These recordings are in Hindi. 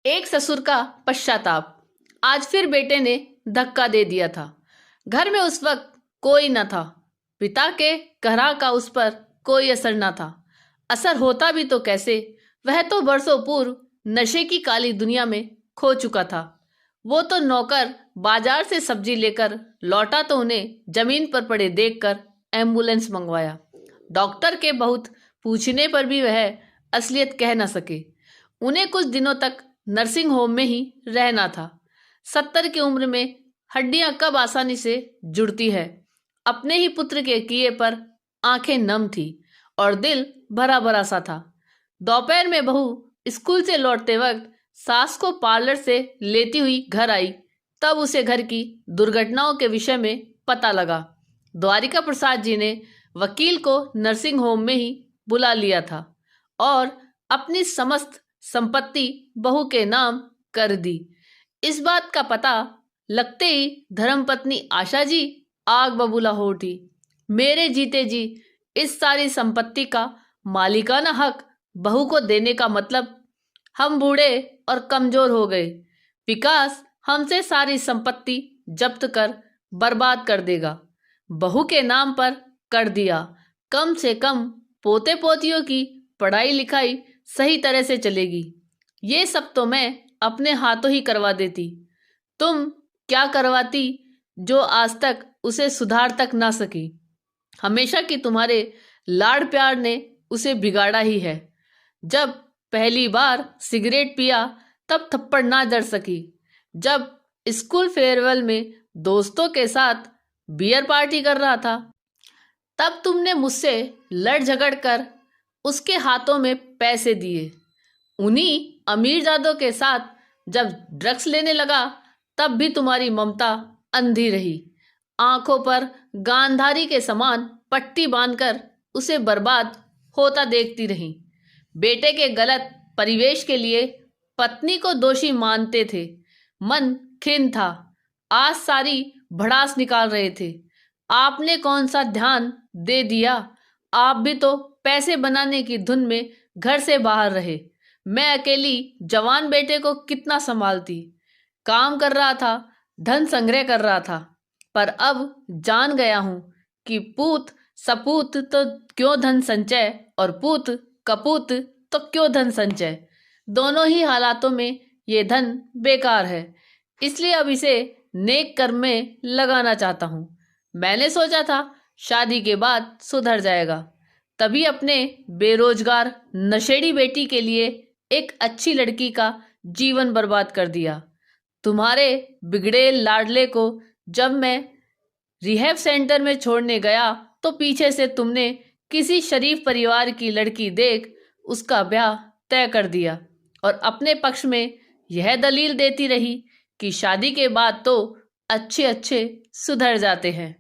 एक ससुर का पश्चाताप। आज फिर बेटे ने धक्का दे दिया था। घर में उस वक्त कोई न था। पिता के कहरा का उस पर कोई असर न था। असर होता भी तो कैसे, वह तो बरसों पूर्व नशे की काली दुनिया में खो चुका था। वो तो नौकर बाजार से सब्जी लेकर लौटा तो उन्हें जमीन पर पड़े देखकर एम्बुलेंस मंगवाया। डॉक्टर के बहुत पूछने पर भी वह असलियत कह न सके। उन्हें कुछ दिनों तक नर्सिंग होम में ही रहना था। 70 की उम्र में हड्डियां कब आसानी से जुड़ती है। अपने ही पुत्र के किए पर आंखें नम थी और दिल भरा भरा सा था। दोपहर में बहू स्कूल से लौटते वक्त सास को पार्लर से लेती हुई घर आई, तब उसे घर की दुर्घटनाओं के विषय में पता लगा। द्वारिका प्रसाद जी ने वकील को नर्सिंग होम में ही बुला लिया था और अपनी समस्त संपत्ति बहू के नाम कर दी। इस बात का पता लगते ही धर्मपत्नी आशा जी आग बबूला हो उठी। मेरे जीते जी इस सारी संपत्ति का मालिकाना हक बहू को देने का मतलब, हम बूढ़े और कमजोर हो गए। विकास हमसे सारी संपत्ति जब्त कर बर्बाद कर देगा। बहू के नाम पर कर दिया। कम से कम पोते पोतियों की पढ़ाई लिखाई सही तरह से चलेगी। ये सब तो मैं अपने हाथों ही करवा देती। तुम क्या करवाती जो आज तक उसे सुधार तक ना सकी। हमेशा की तुम्हारे लाड़ प्यार ने उसे बिगाड़ा ही है। जब पहली बार सिगरेट पिया तब थप्पड़ ना जड़ सकी। जब स्कूल फेयरवेल में दोस्तों के साथ बियर पार्टी कर रहा था, तब तुमने मुझसे लड़ झगड़ कर उसके हाथों में पैसे दिए। उन्हीं अमीरजादों के साथ जब ड्रग्स लेने लगा, तब भी तुम्हारी ममता अंधी रही। आंखों पर गांधारी के समान पट्टी बांधकर उसे बर्बाद होता देखती रही। बेटे के गलत परिवेश के लिए पत्नी को दोषी मानते थे। मन खिन्न था। आज सारी भड़ास निकाल रहे थे। आपने कौन सा ध्यान दे दिया। आप भी तो पैसे बनाने की धुन में घर से बाहर रहे। मैं अकेली जवान बेटे को कितना संभालती। काम कर रहा था, धन संग्रह कर रहा था, पर अब जान गया हूं कि पूत सपूत तो क्यों धन संचय और पूत कपूत तो क्यों धन संचय। दोनों ही हालातों में ये धन बेकार है। इसलिए अब इसे नेक कर्म में लगाना चाहता हूं। मैंने सोचा था शादी के बाद सुधर जाएगा, तभी अपने बेरोजगार नशेड़ी बेटी के लिए एक अच्छी लड़की का जीवन बर्बाद कर दिया। तुम्हारे बिगड़े लाडले को जब मैं रिहैब सेंटर में छोड़ने गया, तो पीछे से तुमने किसी शरीफ परिवार की लड़की देख उसका ब्याह तय कर दिया और अपने पक्ष में यह दलील देती रही कि शादी के बाद तो अच्छे अच्छे सुधर जाते हैं।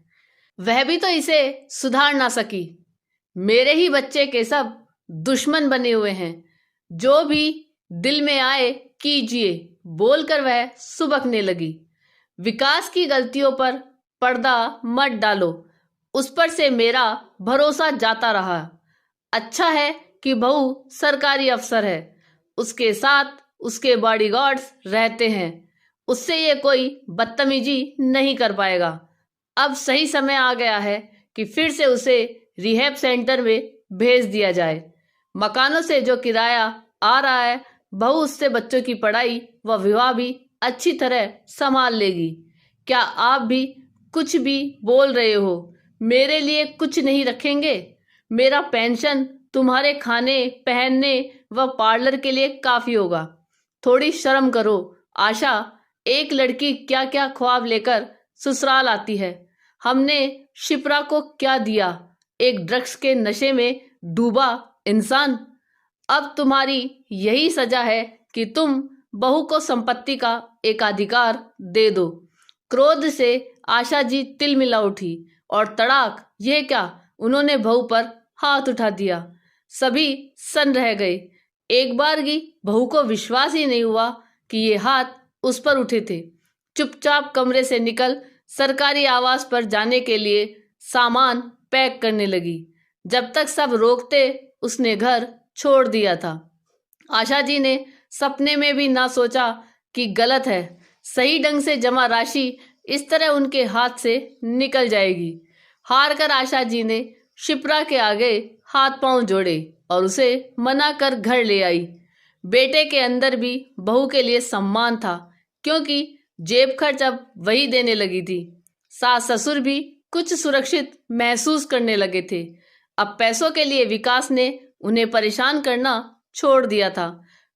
वह भी तो इसे सुधार ना सकी। मेरे ही बच्चे के सब दुश्मन बने हुए हैं। जो भी दिल में आए कीजिए, बोलकर वह सुबकने लगी। विकास की गलतियों पर पर्दा मत डालो। उस पर से मेरा भरोसा जाता रहा। अच्छा है कि बहू सरकारी अफसर है। उसके साथ उसके बॉडीगार्ड्स रहते हैं। उससे ये कोई बदतमीजी नहीं कर पाएगा। अब सही समय आ गया है कि फिर से उसे रिहैब सेंटर में भेज दिया जाए। मकानों से जो किराया आ रहा है, बहू उससे बच्चों की पढ़ाई व विवाह भी अच्छी तरह संभाल लेगी। क्या आप भी कुछ भी बोल रहे हो? मेरे लिए कुछ नहीं रखेंगे? मेरा पेंशन तुम्हारे खाने पहनने व पार्लर के लिए काफी होगा। थोड़ी शर्म करो आशा। एक लड़की क्या क्या ख्वाब लेकर ससुराल आती है। हमने शिप्रा को क्या दिया? एक ड्रग्स के नशे में डूबा इंसान। अब तुम्हारी यही सजा है कि तुम बहू को संपत्ति का एकाधिकार दे दो। क्रोध से आशा जी तिलमिला उठी और तड़ाक, ये क्या! उन्होंने बहू पर हाथ उठा दिया। सभी सन्न रह गए। एक बार की बहू को विश्वास ही नहीं हुआ कि ये हाथ उस पर उठे थे। चुपचाप कमरे से निकल सरकारी आवास पर जाने के लिए सामान पैक करने लगी। जब तक सब रोकते उसने घर छोड़ दिया था। आशा जी ने सपने में भी ना सोचा कि गलत है, सही ढंग से जमा राशि इस तरह उनके हाथ से निकल जाएगी। हार कर आशा जी ने शिप्रा के आगे हाथ पांव जोड़े और उसे मना कर घर ले आई। बेटे के अंदर भी बहू के लिए सम्मान था, क्योंकि जेब खर्च अब वही देने लगी थी। सास ससुर भी कुछ सुरक्षित महसूस करने लगे थे। अब पैसों के लिए विकास ने उन्हें परेशान करना छोड़ दिया था।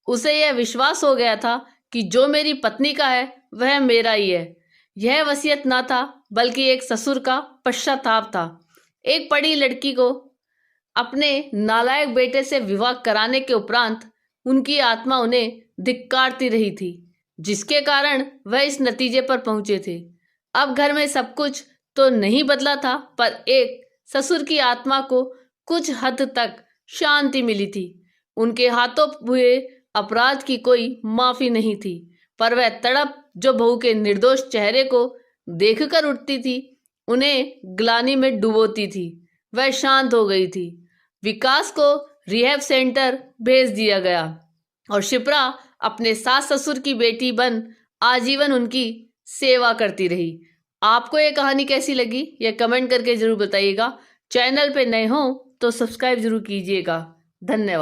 उसे यह विश्वास हो गया था कि जो मेरी पत्नी का है वह मेरा ही है। यह वसीयत ना था, बल्कि एक ससुर का पश्चाताप था। एक पढ़ी लड़की को अपने नालायक बेटे से विवाह कराने के उपरांत उनकी आत्मा उन्हें धिक्कारती रही थी, जिसके कारण वह इस नतीजे पर पहुंचे थे। अब घर में सब कुछ तो नहीं बदला था, पर एक ससुर की आत्मा को कुछ हद तक शांति मिली थी। उनके हाथों हुए अपराध की कोई माफी नहीं थी, पर वह तड़प जो बहू के निर्दोष चेहरे को देखकर उठती थी, उन्हें ग्लानि में डुबोती थी। वह शांत हो गई थी। विकास को रिहैब सेंटर भेज दिया गया और शिप्रा अपने सास ससुर की बेटी बन आजीवन उनकी सेवा करती रही। आपको ये कहानी कैसी लगी, यह कमेंट करके जरूर बताइएगा। चैनल पे नए हो तो सब्सक्राइब जरूर कीजिएगा। धन्यवाद।